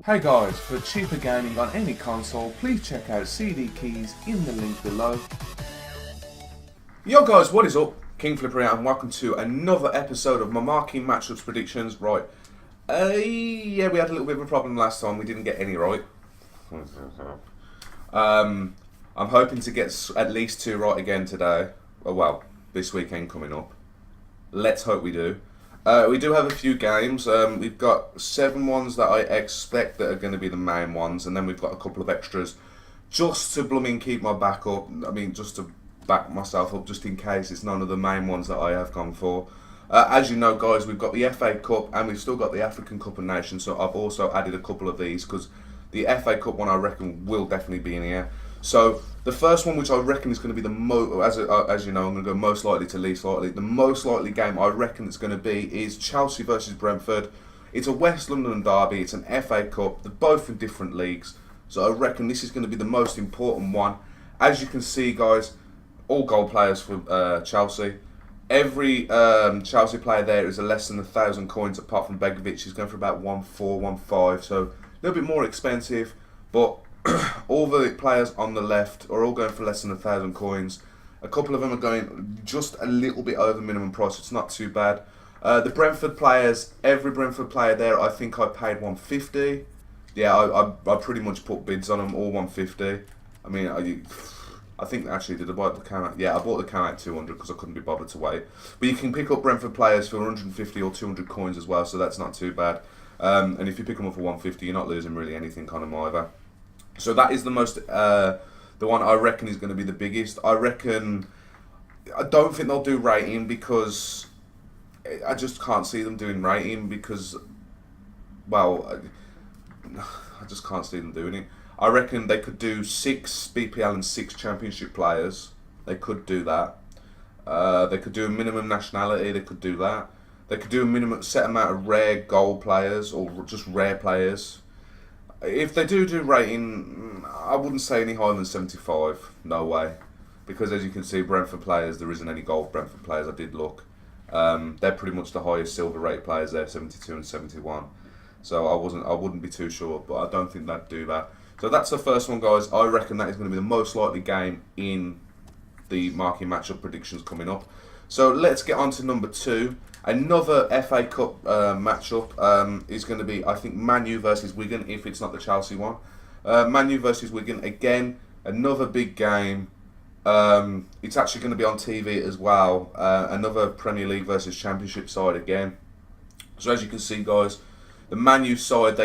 Hey guys, for cheaper gaming on any console, please check out CD Keys in the link below. Yo guys, what is up? Kingflipper here and welcome to another episode of my Marquee matchups predictions. Right, yeah, we had a little bit of a problem last time, we didn't get any right. I'm hoping to get at least 2 right again today. Well, this weekend coming up. Let's hope we do. We do have a few games. We've got 7 ones that I expect that are going to be the main ones, and then we've got a couple of extras just to blooming keep my back up. I mean, just to back myself up, just in case it's none of the main ones that I have gone for. As you know, guys, we've got the FA Cup and we've still got the African Cup of Nations, so I've also added a couple of these because the FA Cup one I reckon will definitely be in here. So the first one, which I reckon is going to be the as you know, I'm going to go most likely to least likely. The most likely game I reckon it's going to be is Chelsea versus Brentford. It's a West London derby. It's an FA Cup. They're both in different leagues, so I reckon this is going to be the most important one. As you can see, guys, all goal players for Chelsea. Every Chelsea player there is a less than 1,000 coins, apart from Begovic. He's going for about 1.4, 1.5, so a little bit more expensive, but all the players on the left are all going for less than 1,000 coins. A couple of them are going just a little bit over minimum price. It's not too bad. The Brentford players, every Brentford player there, I think I paid 150. Yeah, I pretty much put bids on them, all 150. I mean, I think actually, did I buy the cam out? Yeah, I bought the cam at 200 because I couldn't be bothered to wait. But you can pick up Brentford players for 150 or 200 coins as well, so that's not too bad. And if you pick them up for 150, you're not losing really anything on them either. So that is the most, the one I reckon is going to be the biggest. I don't think they'll do rating because I just can't see them doing rating because, well, I just can't see them doing it. I reckon they could do 6 BPL and 6 Championship players. They could do that. They could do a minimum nationality. They could do that. They could do a minimum set amount of rare gold players or just rare players. If they do rating, I wouldn't say any higher than 75. No way. Because as you can see, Brentford players, there isn't any gold Brentford players. I did look. They're pretty much the highest silver rate players there, 72 and 71. So I wouldn't be too sure, but I don't think they'd do that. So that's the first one, guys. I reckon that is going to be the most likely game in the Marquee matchup predictions coming up. So let's get on to number 2. Another FA Cup matchup is going to be, I think, Man U versus Wigan, if it's not the Chelsea one. Man U versus Wigan, again, another big game. It's actually going to be on TV as well. Another Premier League versus Championship side again. So as you can see, guys, the Man U side,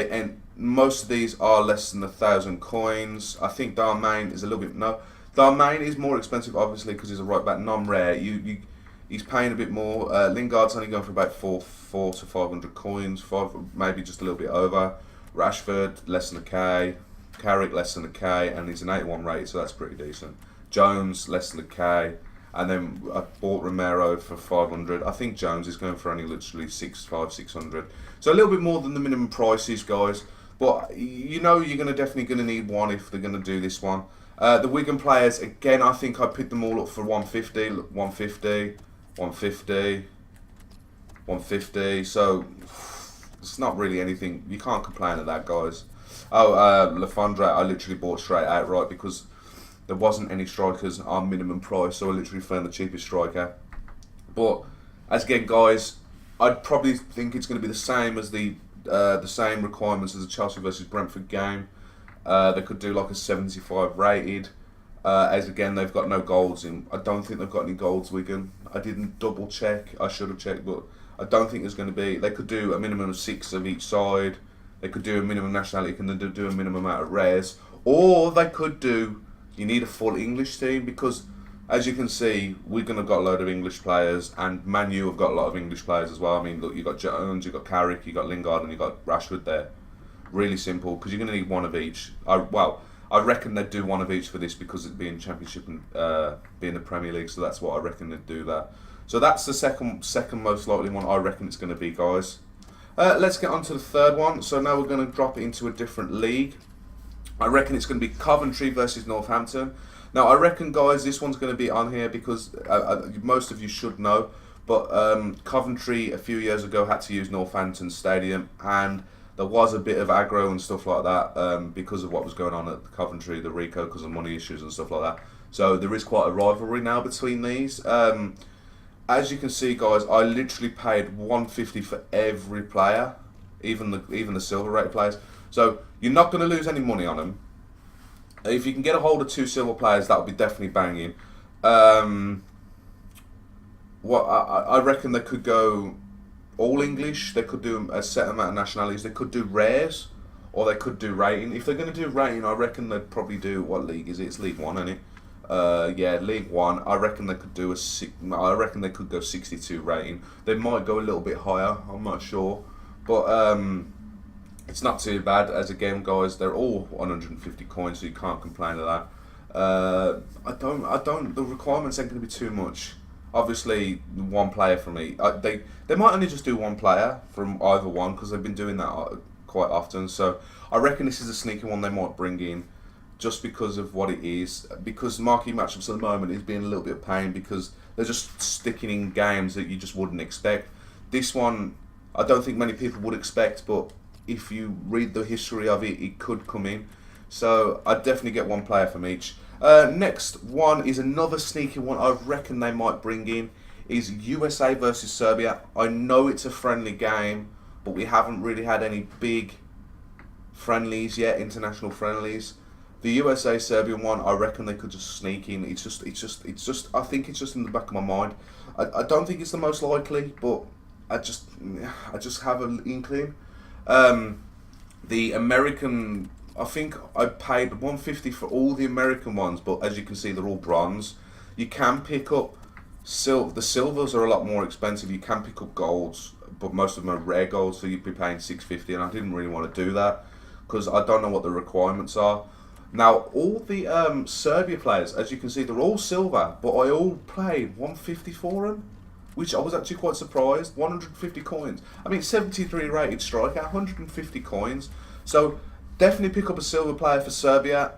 most of these are less than 1,000 coins. I think Darmain is a little bit, no. Darmain is more expensive, obviously, because he's a right back, non-rare. He's paying a bit more. Lingard's only going for about 4 to 500 coins, maybe just a little bit over. Rashford, less than a K. Carrick, less than a K, and he's an 81 rated, so that's pretty decent. Jones, less than a K. And then I bought Romero for 500. I think Jones is going for only literally 600. So a little bit more than the minimum prices, guys. But you know you're definitely going to need one if they're going to do this one. The Wigan players, again, I think I picked them all up for 150, 150, 150, 150. So it's not really anything. You can't complain at that, guys. Oh, Lafondre, I literally bought straight outright because there wasn't any strikers on minimum price, so I literally found the cheapest striker. But as again, guys, I'd probably think it's going to be the same as the same requirements as the Chelsea versus Brentford game. They could do like a 75 rated. As again, they've got no golds in. I don't think they've got any golds, Wigan. I didn't double check. I should have checked, but I don't think there's going to be. They could do a minimum of 6 of each side. They could do a minimum nationality, can do a minimum amount of rares, or they could do. You need a full English team because, as you can see, Wigan have got a load of English players, and Man U have got a lot of English players as well. I mean, look, you got Jones, you got Carrick, you got Lingard, and you got Rashford there. Really simple because you're going to need one of each. I reckon they'd do one of each for this because it being Championship and being the Premier League, so that's what I reckon they'd do that. So that's the second most likely one I reckon it's going to be, guys. Let's get on to the third one. So now we're going to drop it into a different league. I reckon it's going to be Coventry versus Northampton. Now, I reckon, guys, this one's going to be on here because most of you should know, but Coventry a few years ago had to use Northampton Stadium, and there was a bit of aggro and stuff like that because of what was going on at Coventry, the Rico, because of money issues and stuff like that. So there is quite a rivalry now between these. As you can see, guys, I literally paid 150 for every player, even the silver rated players. So you're not going to lose any money on them. If you can get a hold of 2 silver players, that would be definitely banging. What I reckon they could go all English. They could do a set amount of nationalities. They could do rares, or they could do rating. If they're going to do rating, I reckon they'd probably do, what league is it? It's League One, isn't it? Yeah, League One. I reckon they could do I reckon they could go 62 rating. They might go a little bit higher. I'm not sure, but it's not too bad. As again, guys, they're all 150 coins, so you can't complain of that. I don't. The requirements ain't going to be too much. Obviously, one player from each. They might only just do one player from either one because they've been doing that quite often. So I reckon this is a sneaky one they might bring in, just because of what it is. Because marquee matchups at the moment is being a little bit of pain because they're just sticking in games that you just wouldn't expect. This one, I don't think many people would expect, but if you read the history of it, it could come in. So I'd definitely get one player from each. Next one is another sneaky one I reckon they might bring in, is USA versus Serbia. I know it's a friendly game, but we haven't really had any big friendlies yet, international friendlies. The USA Serbian one, I reckon they could just sneak in. It's just. I think it's just in the back of my mind. I don't think it's the most likely, but I just have an inkling. The American, I think I paid 150 for all the American ones, but as you can see, they're all bronze. You can pick up the silvers are a lot more expensive. You can pick up golds, but most of them are rare golds, so you'd be paying 650. And I didn't really want to do that because I don't know what the requirements are. Now, all the Serbia players, as you can see, they're all silver, but I all paid 150 for them, which I was actually quite surprised. 150 coins. I mean, 73 rated striker, 150 coins. So definitely pick up a silver player for Serbia.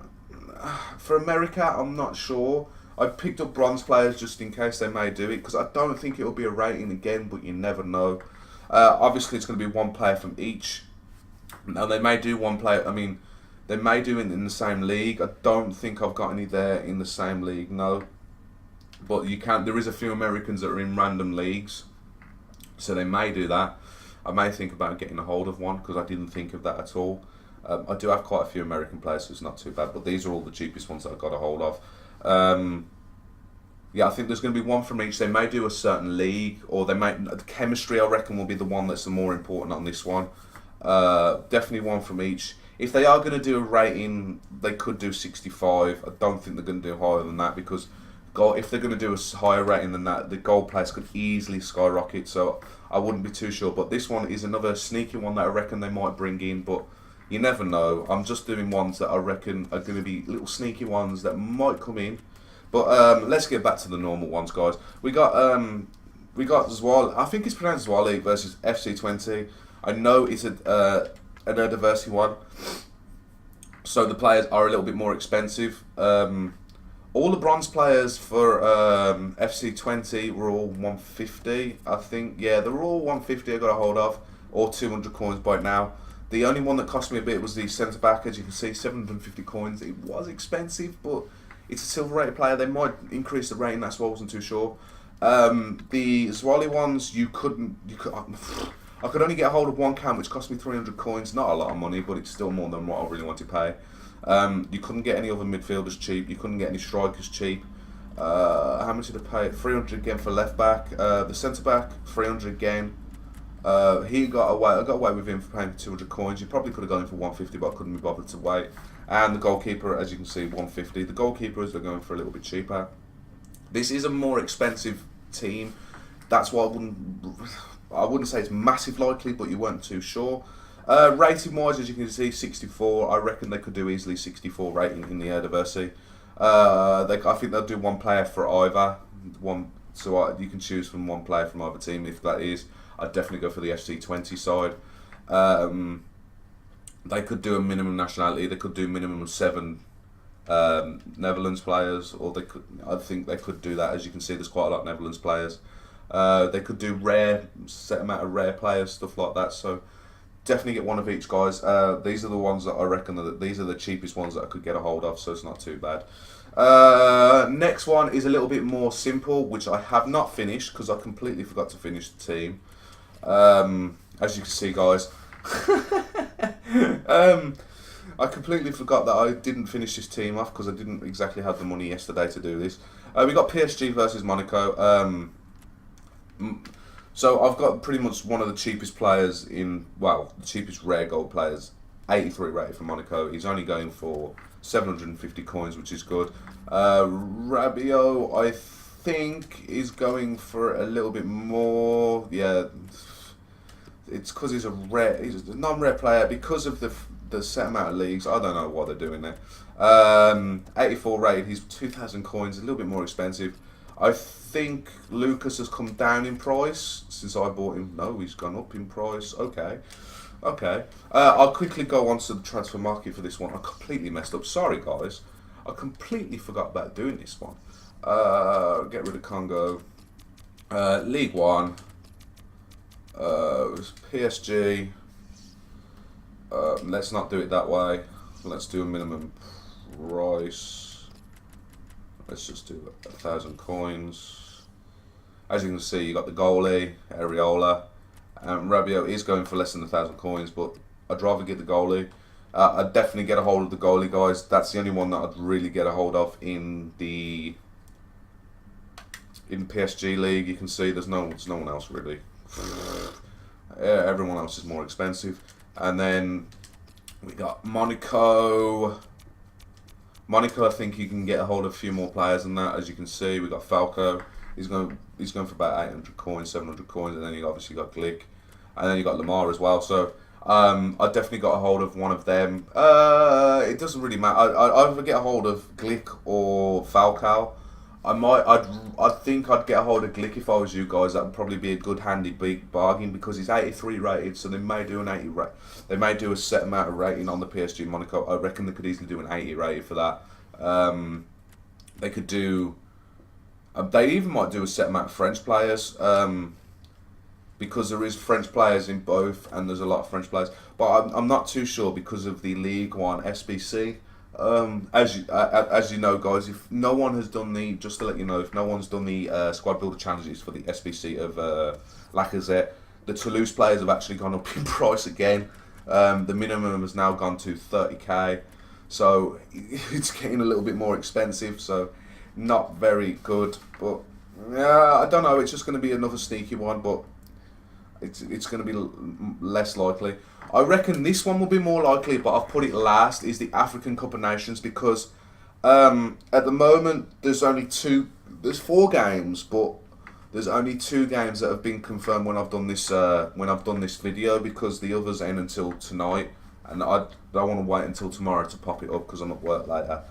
For America, I'm not sure. I picked up bronze players just in case they may do it, because I don't think it'll be a rating again, but you never know. Obviously, it's going to be one player from each. Now, they may do one player, I mean, they may do it in the same league. I don't think I've got any there in the same league, no. But you can. There is a few Americans that are in random leagues, so they may do that. I may think about getting a hold of one, because I didn't think of that at all. I do have quite a few American players, so it's not too bad, but these are all the cheapest ones that I got a hold of. Yeah, I think there's going to be one from each. They may do a certain league, or they may. The chemistry, I reckon, will be the one that's the more important on this one. Definitely one from each. If they are going to do a rating, they could do 65. I don't think they're going to do higher than that, because if they're going to do a higher rating than that, the gold players could easily skyrocket. So I wouldn't be too sure. But this one is another sneaky one that I reckon they might bring in, but you never know. I'm just doing ones that I reckon are going to be little sneaky ones that might come in. But let's get back to the normal ones, guys. We got Zwali. I think it's pronounced Zwali versus FC Twente. I know it's an Eredivisie one, so the players are a little bit more expensive. All the bronze players for FC Twente were all 150, I think. Yeah, they were all 150 I got a hold of, or 200 coins by now. The only one that cost me a bit was the centre back, as you can see, 750 coins. It was expensive, but it's a silver rated player. They might increase the rating, that's why I wasn't too sure. The Zwali ones, I could only get a hold of one can, which cost me 300 coins. Not a lot of money, but it's still more than what I really want to pay. You couldn't get any other midfielders cheap. You couldn't get any strikers cheap. How much did I pay? 300 again for left back. The centre back, 300 again. He got away. I got away with him for paying 200 coins. You probably could have gone in for 150, but I couldn't be bothered to wait. And the goalkeeper, as you can see, 150. The goalkeepers, they're going for a little bit cheaper. This is a more expensive team. That's why I wouldn't say it's massive likely, but you weren't too sure. Rating wise, as you can see, 64. I reckon they could do easily 64 rating in the Eredivisie. I think they'll do one player for either one, so you can choose from one player from either team. If that is, I'd definitely go for the FC Twente side. They could do a minimum nationality. They could do minimum of 7 Netherlands players, or I think they could do that. As you can see, there's quite a lot of Netherlands players. They could do set amount of rare players, stuff like that. So definitely get one of each, guys. These are the ones that I reckon that these are the cheapest ones that I could get a hold of, so it's not too bad. Next one is a little bit more simple, which I have not finished because I completely forgot to finish the team. As you can see, guys, I completely forgot that I didn't finish this team off because I didn't exactly have the money yesterday to do this. We got PSG versus Monaco. So I've got pretty much one of the cheapest players the cheapest rare gold players, 83 rated for Monaco. He's only going for 750 coins, which is good. Rabiot, I think, is going for a little bit more. Yeah, it's because he's a non-rare player because of the set amount of leagues. I don't know what they're doing there. 84 rated. He's 2,000 coins, a little bit more expensive. I think Lucas has come down in price since I bought him. No, he's gone up in price. Okay. I'll quickly go on to the transfer market for this one. I completely messed up. Sorry, guys. I completely forgot about doing this one. Get rid of Congo. League One. PSG. Let's not do it that way. Let's do a minimum price. Let's just do 1,000 coins. As you can see, you got the goalie, Areola. Rabiot is going for less than 1,000 coins, but I'd rather get the goalie. I'd definitely get a hold of the goalie, guys. That's the only one that I'd really get a hold of in PSG league. You can see there's no one else really. Everyone else is more expensive. And then we got Monaco. Monaco, I think you can get a hold of a few more players than that. As you can see, we got Falco. He's going for about 800 coins, 700 coins, and then you obviously got Glick, and then you got Lamar as well. So I definitely got a hold of one of them. It doesn't really matter. I either get a hold of Glick or Falcao. I think I'd get a hold of Glick if I was you guys. That would probably be a good handy big bargain because he's 83 rated, so they may do an 80 rate. They may do a set amount of rating on the PSG Monaco. I reckon they could easily do an 80 rated for that. They could do. They even might do a set amount of French players because there is French players in both, and there's a lot of French players. But I'm not too sure because of the League One SBC. As you know, guys, if no one has done just to let you know, if no one's done the squad builder challenges for the SBC of Lacazette, the Toulouse players have actually gone up in price again. The minimum has now gone to 30k, so it's getting a little bit more expensive. So not very good, but I don't know. It's just going to be another sneaky one, but it's going to be less likely. I reckon this one will be more likely, but I've put it last, is the African Cup of Nations because at the moment there's 4 games, but there's only 2 games that have been confirmed when I've done this video because the others end until tonight, and I don't want to wait until tomorrow to pop it up because I'm at work later.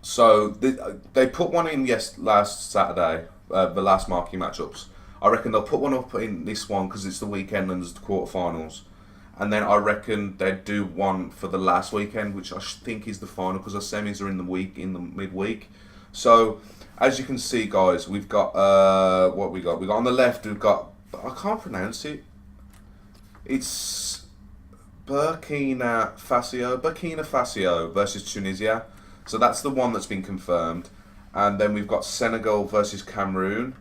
So they put one in last Saturday, the last Marquee matchups. I reckon they'll put one up in this one because it's the weekend and there's the quarterfinals. And then I reckon they'd do one for the last weekend, which I think is the final because the semis are in the midweek. So as you can see, guys, we've got what we got. We got on the left. We've got, I can't pronounce it. It's Burkina Faso versus Tunisia. So that's the one that's been confirmed. And then we've got Senegal versus Cameroon.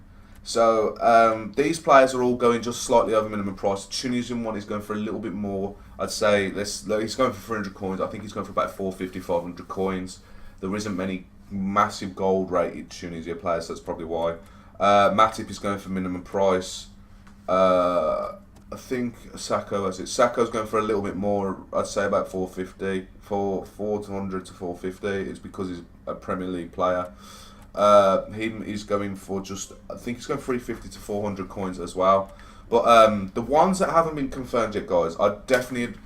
So these players are all going just slightly over minimum price. The Tunisian one is going for a little bit more. I'd say he's going for 300 coins. I think he's going for about 450, 500 coins. There isn't many massive gold rated Tunisia players, so that's probably why. Matip is going for minimum price. I think Sakho's going for a little bit more. I'd say about 450, 400 to 450. It's because he's a Premier League player. He's going for I think he's going 350 to 400 coins as well. But the ones that haven't been confirmed yet, guys, I definitely,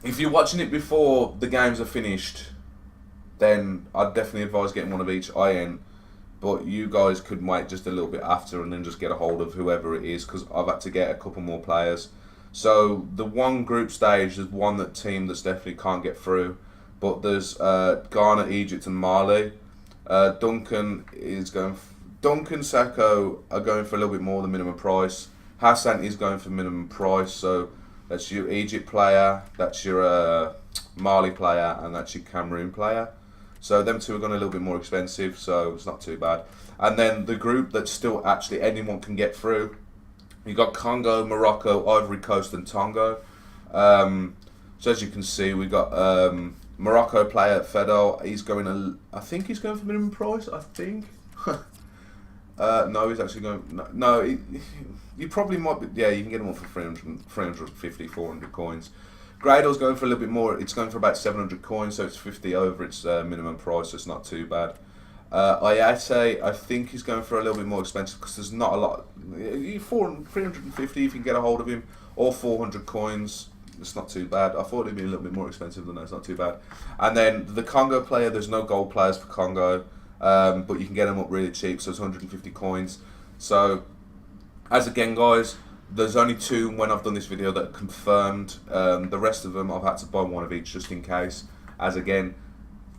if you're watching it before the games are finished, then I'd definitely advise getting one of each IN. But you guys could wait just a little bit after and then just get a hold of whoever it is, because I've had to get a couple more players. So the one group stage, there's one team that's definitely can't get through. But there's Ghana, Egypt and Mali. Duncan, Sacco are going for a little bit more than minimum price. Hassan is going for minimum price, so that's your Egypt player, that's your Mali player, and that's your Cameroon player. So them two are going a little bit more expensive, so it's not too bad. And then the group that still actually anyone can get through, you got Congo, Morocco, Ivory Coast, and Tonga. So as you can see, we got Morocco player Fedel. He's going. I think he's going for minimum price. I think. No, he's actually going. No, you probably might be. Yeah, you can get him on for 350, 400 coins. Grado's going for a little bit more. It's going for about 700 coins, so it's 50 over its minimum price. So it's not too bad. Ayate, I think he's going for a little bit more expensive because there's not a lot. 350 if you can get a hold of him, or 400 coins. It's not too bad. I thought it'd be a little bit more expensive than that. It's not too bad. And then the Congo player, there's no gold players for Congo, but you can get them up really cheap. So it's 150 coins. So as again, guys, there's only 2 when I've done this video that are confirmed. The rest of them I've had to buy one of each just in case. As again,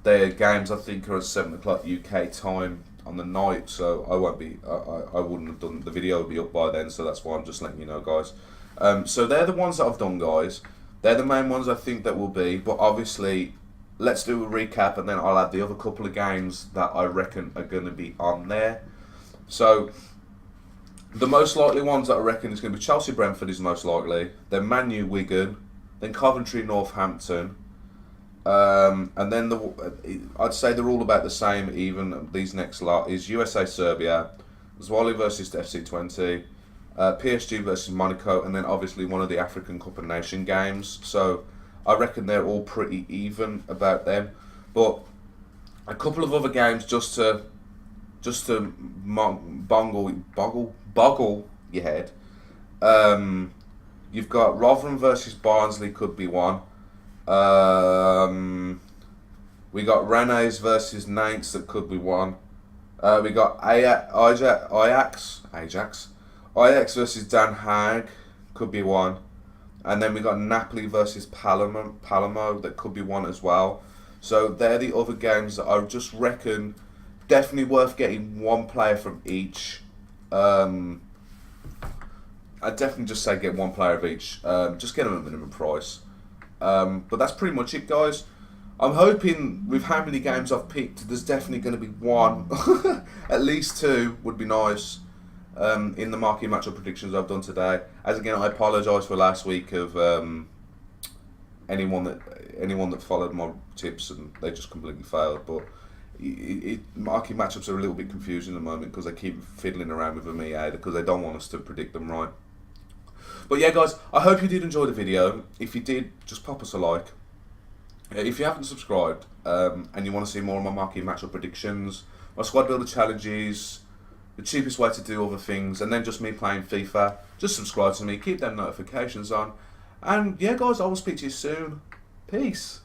their games I think are at 7 o'clock UK time on the night, so I won't be. I wouldn't have done the video. Will be up by then, so that's why I'm just letting you know, guys. So they're the ones that I've done, guys. They're the main ones I think that will be. But obviously, let's do a recap, and then I'll add the other couple of games that I reckon are going to be on there. So the most likely ones that I reckon is going to be Chelsea Brentford is most likely. Then Man U Wigan. Then Coventry Northampton. And then I'd say they're all about the same. Even these next lot is USA Serbia, Zwali versus FC Twente, PSG versus Monaco, and then obviously one of the African Cup of Nations games. So I reckon they're all pretty even about them. But a couple of other games just to boggle your head. You've got Rotherham versus Barnsley, could be one. We got Rennes versus Nantes, that could be one. We got Ajax versus Den Haag, could be one. And then we got Napoli versus Palermo, that could be one as well. So they're the other games that I just reckon definitely worth getting one player from each. I'd definitely just say get one player of each. Just get them at minimum price. But that's pretty much it, guys. I'm hoping with how many games I've picked, there's definitely going to be one, at least 2 would be nice, in the marquee matchup predictions I've done today. As again, I apologise for last week of anyone that followed my tips and they just completely failed. But marquee matchups are a little bit confusing at the moment because they keep fiddling around with them EA because they don't want us to predict them right. But yeah, guys, I hope you did enjoy the video. If you did, just pop us a like. If you haven't subscribed and you want to see more of my marquee matchup predictions, my squad builder challenges, the cheapest way to do other things, and then just me playing FIFA, just subscribe to me, keep them notifications on. And yeah, guys, I will speak to you soon. Peace.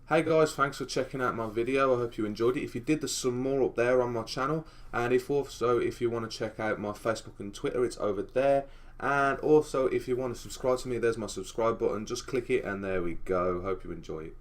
Hey guys, thanks for checking out my video. I hope you enjoyed it. If you did, there's some more up there on my channel. And if you want to check out my Facebook and Twitter, it's over there. And also, if you want to subscribe to me, there's my subscribe button. Just click it and there we go. Hope you enjoy it.